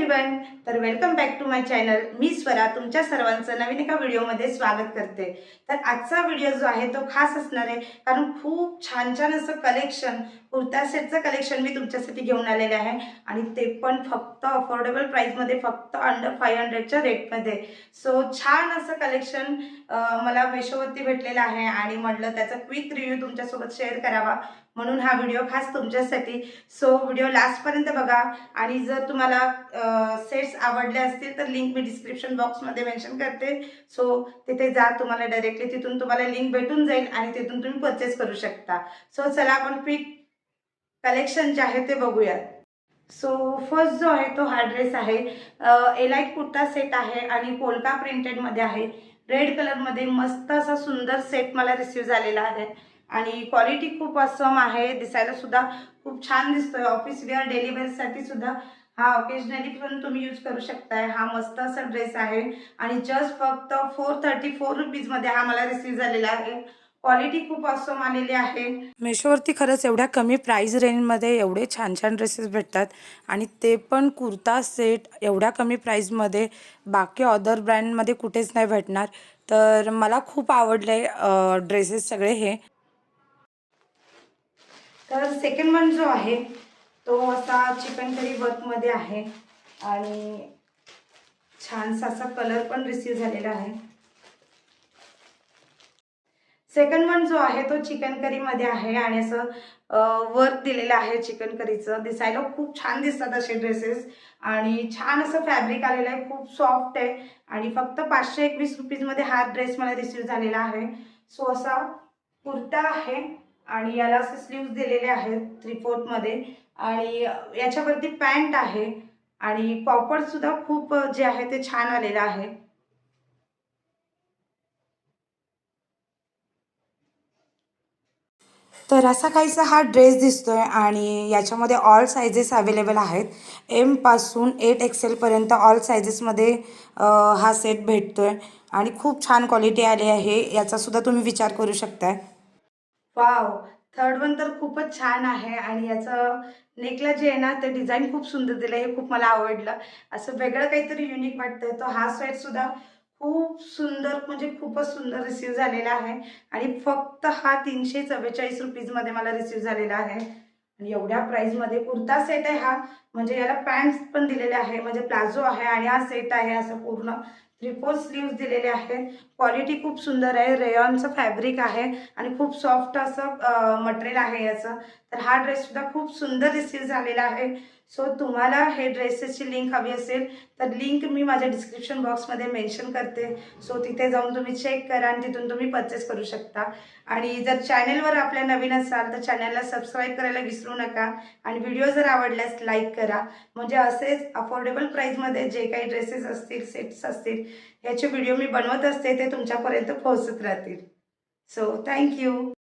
Everyone, तर welcome back to my channel. मी स्वरा तुमच्या सर्वांचं नवीन एका व्हिडिओमध्ये स्वागत करते। तर आजचा व्हिडिओ जो आहे तो खास असणार आहे, कारण खूप छान छान असं कलेक्शन, कुर्ता सेटचं कलेक्शन मी तुमच्यासाठी घेऊन आलेले आहे आणि ते पण फक्त अफोर्डेबल प्राइसमध्ये, फक्त अंडर 500च्या रेटमध्ये। सो छान असं कलेक्शन मला मेशोवरती भेटलेलं आहे आणि म्हटलं त्याचा क्विक रिव्ह्यू तुमच्यासोबत शेअर करावा, म्हणून हा व्हिडिओ खास तुमच्यासाठी। सो व्हिडिओ लास्टपर्यंत बघा आणि जर तुम्हाला सेट्स आवडले असतील तर लिंक मी डिस्क्रिप्शन बॉक्समध्ये मेन्शन करते। सो तिथे जा, तुम्हाला डायरेक्टली तिथून तुम्हाला लिंक भेटून जाईल आणि तिथून तुम्ही परचेस करू शकता। सो चला आपण क्विक कलेक्शन जे आहे ते बघूया। सो फर्स्ट जो आहे तो हा ड्रेस आहे, एलाइट कुर्ता सेट आहे आणि पोल्का प्रिंटेडमध्ये आहे। रेड कलरमध्ये मस्त असा सुंदर सेट मला रिसीव झालेला आहे आणि क्वालिटी खूप असम आहे, दिसायला सुद्धा खूप छान दिसतोय। ऑफिस वेअर, डेली वेअरसाठी सुद्धा हा ओकेजनली पण तुम्ही यूज करू शकताय। हा मस्त असा ड्रेस आहे आणि जस्ट फक्त 434 रुपीजमध्ये हा मला रिसीव झालेला आहे। क्वालिटी खूप असम आलेली आहे। मेशोवरती खरंच एवढ्या कमी प्राईस रेंजमध्ये एवढे छान छान ड्रेसेस भेटतात आणि ते पण कुर्ता सेट एवढ्या कमी प्राईजमध्ये बाकी अदर ब्रँडमध्ये कुठेच नाही भेटणार। तर मला खूप आवडले ड्रेसेस सगळे हे। तर सेकंड वन जो आहे तो असा चिकनकरी वर्कमध्ये आहे आणि छानसा असा कलर पण रिसीव झालेला आहे। सेकंड वन जो आहे तो चिकनकरीमध्ये आहे आणि असं वर्क दिलेलं आहे चिकनकरीचं। दिसायला खूप छान दिसतात असे ड्रेसेस आणि छान असं फॅब्रिक आलेलं आहे, खूप सॉफ्ट आहे आणि फक्त 521 रुपीजमध्ये हा ड्रेस मला रिसीव झालेला आहे। सो असा कुर्ता आहे आणि याला असे स्लीव्ज दिलेले आहेत 3/4 मध्ये आणि याच्यावरती पॅन्ट आहे आणि पॉपड सुद्धा खूप जे आहे ते छान आलेलं आहे। तर असा काहीसा हा ड्रेस दिसतोय आणि याच्यामध्ये ऑल साइजेस अवेलेबल आहेत। एम पासून 8 XL पर्यंत ऑल साइजेसमध्ये हा सेट भेटतोय आणि खूप छान क्वालिटी आली आहे, याचा सुद्धा तुम्ही विचार करू शकताय। वाव, थर्ड वन तर खूपच छान आहे आणि याचं नेकला जे आहे ना ते डिझाईन खूप सुंदर दिलं, हे खूप मला आवडलं। असं वेगळं काहीतरी युनिक वाटतंय। तो हा सेट सुद्धा खूप सुंदर, म्हणजे खूपच सुंदर रिसीव झालेला आहे आणि फक्त हा 344 रुपीजमध्ये मला रिसीव झालेला आहे आणि एवढ्या प्राईजमध्ये कुर्ता सेट आहे हा, म्हणजे याला पॅन्ट पण दिलेले आहे, म्हणजे प्लाझो आहे आणि हा सेट आहे असं पूर्ण 3/4 स्लीव्स दिलेले आहेत। क्वालिटी खूप सुंदर आहे, रेयॉनचं फॅब्रिक आहे आणि खूप सॉफ्ट असं मटेरियल आहे याचं। तर हा ड्रेस सुद्धा खूप सुंदर रिसीव झालेला आहे। सो तुम्हाला हे ड्रेसेसची लिंक हवी असेल तर लिंक मी माझ्या डिस्क्रिप्शन बॉक्समध्ये मेन्शन करते। सो तिथे जाऊन तुम्ही चेक करा आणि तिथून तुम्ही परचेस करू शकता। आणि जर चॅनलवर आपल्या नवीन असाल तर चॅनलला सबस्क्राईब करायला विसरू नका आणि व्हिडिओ जर आवडल्यास लाईक करा, म्हणजे असेच अफोर्डेबल प्राईजमध्ये जे काही ड्रेसेस असतील, सेट्स असतील, याचे व्हिडिओ मी बनवत असते ते तुमच्यापर्यंत पोहोचत राहतील। So thank you.